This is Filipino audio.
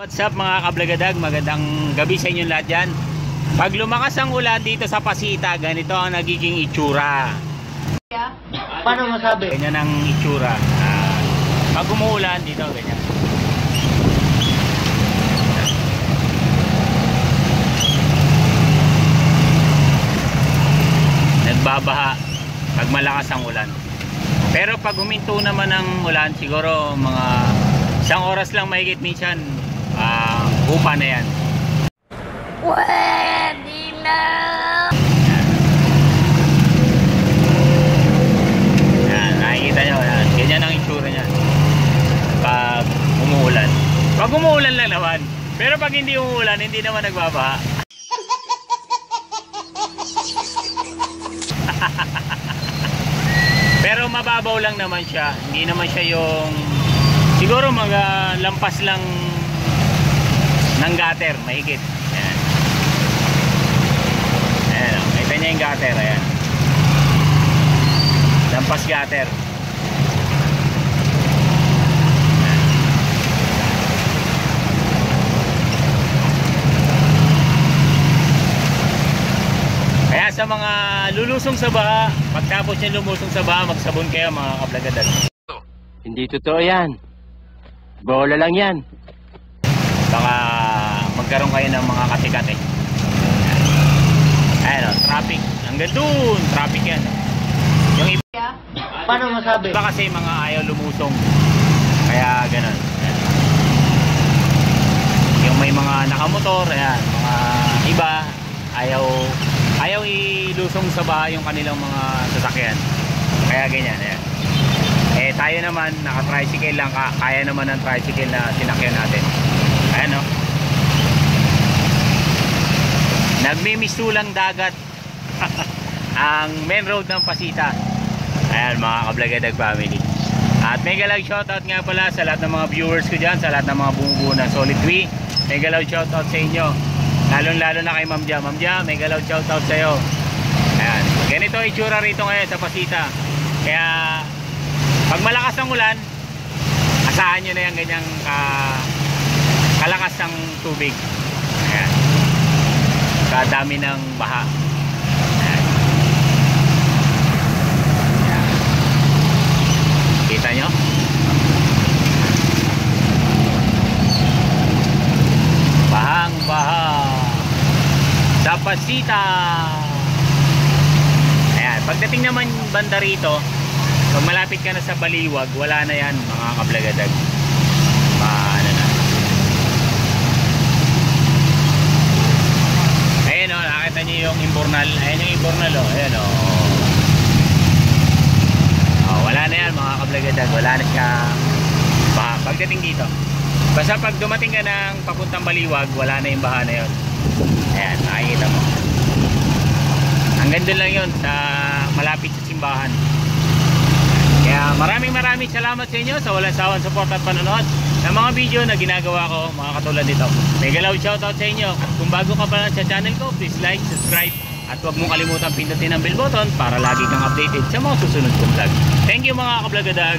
What's up mga kablagadag, magandang gabi sa inyong lahat dyan. Pag lumakas ang ulan dito sa Pasita, ganito ang nagiging itsura. Paano masabi? Ganyan ang itsura. Pag umuulan dito, ganyan. Nagbabaha pag malakas ang ulan. Pero pag huminto naman ang ulan, siguro mga isang oras lang mahigit minsan, upa na yan. Pwede na! Yan, nakikita nyo, yan. Ganyan ang itsura niya pag umuulan. Pag umuulan lang naman. Pero pag hindi umuulan, hindi naman nagbabaha. Pero mababaw lang naman siya. Hindi naman siya yung siguro mga lampas lang ng gutter, mahigit. Ayan. Ayan o, kita niya yung gutter. Ayan. Lampas gutter. Kaya sa mga lulusong sa baha, pagtapos niya lumusong sa baha, magsabon kayo mga kablagadag. Hindi totoo yan. Bola lang yan. Baka magkaroon kayo ng mga kati-kati. Ayan o, traffic. Hanggang dun, traffic yan. Yung iba, Paano masabi? iba kasi mga ayaw lumusong. Kaya ganun. Ayan. Yung may mga nakamotor, ayan, mga iba, ayaw ilusong sa bahay yung kanilang mga sasakyan. Kaya ganyan, ayan. Eh tayo naman, naka-tricycle lang, kaya naman ng tricycle na sinakyan natin. Ayan o. Nagmimisulang dagat ang main road ng Pasita. Ayan mga kablagadag family. At mega love shoutout nga pala sa lahat ng mga viewers ko dyan, sa lahat ng mga bumubuo ng Solid 3. Mega love shoutout sa inyo. Lalo na kay Ma'am Jia. Ma'am Jia, mega love shoutout sa iyo. Ayan. Ganito itsura rito ngayon sa Pasita. Kaya pag malakas ang ulan, asahan nyo na yung ganyang kalakas ng tubig. Ayan. Kadami ng baha. Ayan. Ayan. Kita nyo? Bahang baha sa Pasita. Ayan. Pagdating naman banda rito, pag malapit ka na sa Baliwag, wala na yan mga kablagadag. Ano na. Ayan o, nakita nyo yung Imbornal. Ayan yung Imbornal o. Ayan o. Wala na yan mga kablagadag. Wala na siya baha pagdating dito. Basta pag dumating ka ng papuntang Baliwag, wala na yung baha na yun. Ayan, nakikita mo. Hanggang doon lang yun sa malapit sa simbahan. Kaya maraming salamat sa inyo sa walang sawang support at panonood ng mga video na ginagawa ko, mga katulad nito. Mega loud shoutout sa inyo. At kung bago ka pa lang sa channel ko, please like, subscribe, at huwag mong kalimutan pindutin ang bell button para lagi kang updated sa mga susunod kong vlog. Thank you mga kablagadag.